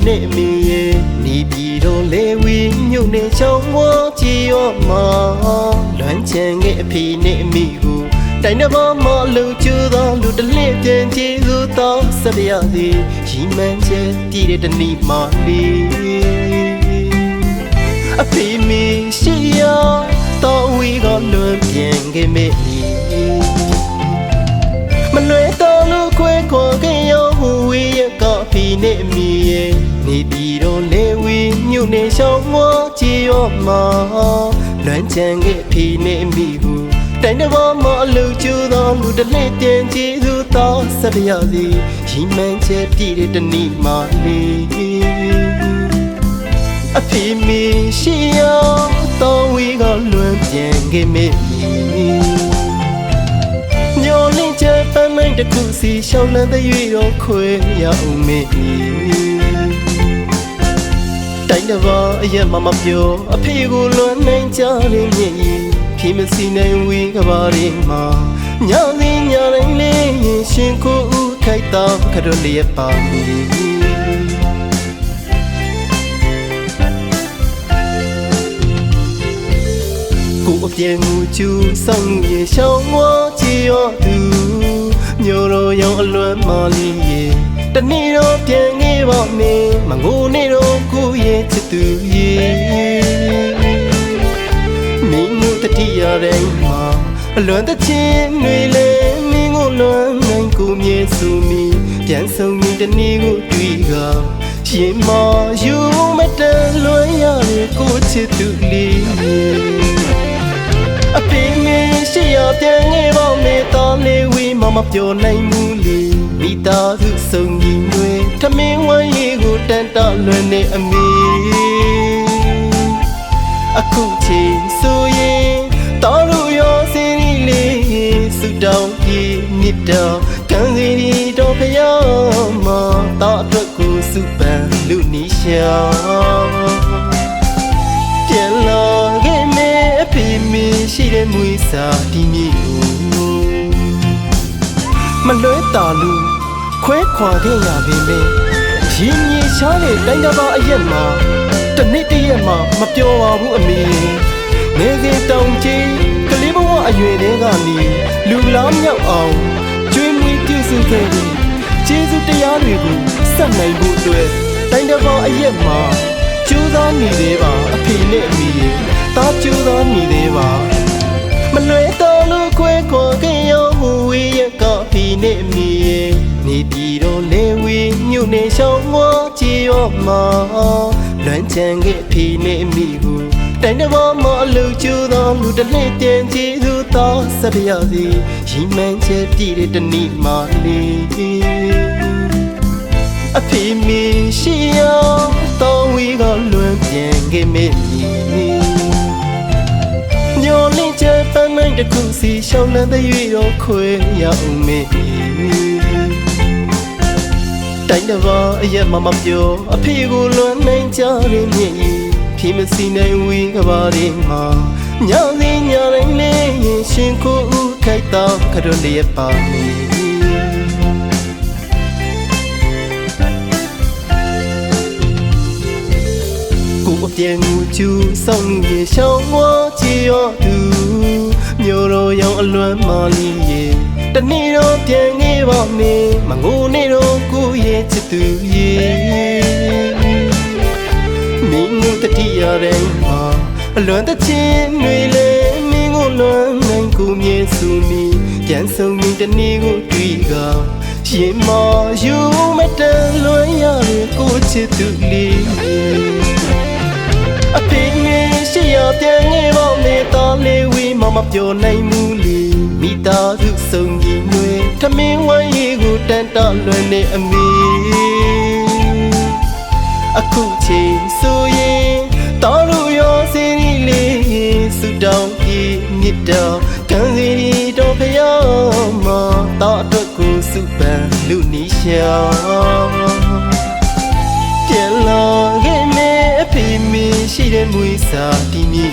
နေမီနေပြီးတော့လေဝီမြုပ်နေချောင်းဝကြည်ရောမှာလွမ်းချင်ခဲ့အဖေနေမိကိုတိုင်တဘောမလုံကျူသောလူတလင့်ပြန်ကျေးဇူးတော်ဆက်ရသည်ရီမန်းချဲတည်တဲ့တဏီမာလီအဖေမီရှိရတော်ဝီကလွန်ပြန်ခဲ့မေမလွယ်တော်လို့ခွဲခေါ်ခဲ့ရောဟူဝီရကဖေနေမိနေပြီးတော့လေဝီမြုပ်နေရှောင်းမကြည်ရောမှာလွမ်းချင်ခဲ့ဖေနေမိကိုတိုင်တဘောမအလူကျူသောလူတလင့်ပြန်ကျေးဇူးတော်ဆက်ရသည်ရီမန်းချဲပြည့်တဲ့တဏီမာလီအဖေမီရှိရတော်ဝီကလွန်ပြန်ခဲ့မေညိုလင်းချဲပန်းနိုင်တခုစီရှောင်းလန်းတဲ့ရွေတော့ခွေရအောင်မေတိုင်တဘောအရက်မပြောအဖေကိုလွန်နိုင်ကြရင်းမြည်ဖြေမစီနိုင်ဝီကဘာရီမှာညစီညတိုင်းလေးရှင်ကိုဦးခိုက်တော့ခရလေးပါမီကိုအပြေငူကျူဆောင်ရေရှောင်းဝချီရောသူမျိုးရောရောအလွမ်းမာလီရေတနေ့တော့ပြန်ခဲ့ပါမင်းမငိုနေတော့ကိုရဲ့ချစ်သူရေမင်းတို့တတိယတိုင်းမှာအလွန်တချင်းတွေလေမင်းကိုလွန်နိုင်ကိုမြဲဆူမီပြန်ဆုံးရင်တနေ့ကိုတွေ့ကရင်မယူမတန်လွန်ရတဲ့ကိုချစ်သူလေးအဖေမင်းရှိရပြန်ခဲ့ပါမေတော်လေးဝီမပြောနိုင်ဘူးလေမိသားစုစုံညီတွေထမင်းဝမ်းရီကိုတန်တလွန်နေအမေအခုချိန်ဆိုရင်တော်တို့ရောစင်းလေးစုတောင်းပြေမြစ်တော်ကံစီတော်ဖျားမှာတော်အတွက်ကိုစုပန်လူနီရှာပြန်လာခဲ့မေအဖေမင်းရှိတဲ့မွေးစာဒီမြေကိုမလွဲတာလူခွဲခွာခဲ့ရပေမဲ့ရင်းမြေရှားတဲ့တိုင်းတစ်ပါးအရက်မှာတနေ့တရက်မှာမပြောပါဘူးအမေငယ်စဉ်တောင်ကြီးကလေးဘဝအရွယ်တည်းကနေလူလားမြောက်အောင်ကျွေးမွေးပြုစုခဲ့တဲ့ကျေးဇူးတရားတွေကိုဆက်နိုင်ဖို့အတွက်တိုင်းတစ်ပါးအရက်မှာကြိုးစားနေသေးပါအဖေနဲ့အမေတားကြိုးစားနေသေးပါမလွယ်တော်လို့ခွဲခေါ်ခဲ့ရောဟူဝေးရကဖေနဲ့အမေနေပြီးတော့လေဝီမြုပ်နေရှောင်းဝကြည်ရောမှာလွမ်းချင်ခဲ့ဖေနဲ့အမေကိုတိုင်တဘောမအလူကျူသောလူတလင့်ပြန်ကျေးဇူးတော်ဆက်ရသည်ရီမန်းချဲပြည့်တဲ့တဏီမာလီအဖေမင်းရှိရတော်ဝီကလွန်ပြန်ခဲ့မေညိုလင်းချဲပန်းနိုင်တခုစီရှောင်းလန်းတဲ့ရွေတော့ခွေရအောင်မေတိုင်တဘောအရက်မပြောအဖေကိုလွန်နိုင်ကြရင်းမြည်ဖြေမစီနိုင်ဝီကဘာရီမှာညစီညတိုင်းလေးရှင်ကိုဦးခိုက်တော့ခရလေးပါမီကိုအပြေငူကျူဆောင်ရေရှောင်းဝချီရောသူမျိုးရောရောအလွမ်းမာလီရေတနေ့တော့ပြန်ခဲ့ပါမင်းမငိုနေတော့ကိုရဲ့ချစ်သူရေမင်းတို့တတိယတိုင်းမှာအလွန်တချင်းတွေလေမင်းကိုလွန်နိုင်ကိုမြဲဆူမီပြန်ဆုံးရင်တနေ့ကိုတွေ့ကရင်မယူမတန်လွန်ရတဲ့ကိုချစ်သူလေးအဖေမင်းရှိရပြန်ခဲ့ပါမေတော်လေးဝီမပြောနိုင်ဘူးလေမိသားစုစုံညီတွေထမင်းဝမ်းရီကိုတန်တလွန်နေအမေအခုချိန်ဆိုရင်တော်တို့ရောစင်းလေးစုတောင်းပြေမြစ်တော်ကံစီတော်ဖျားမှာတော်အတွက်ကိုစုပန်လူနီရှာပြန်လာခဲ့မေအဖေမင်းရှိတဲ့မွေးစာဒီမြေ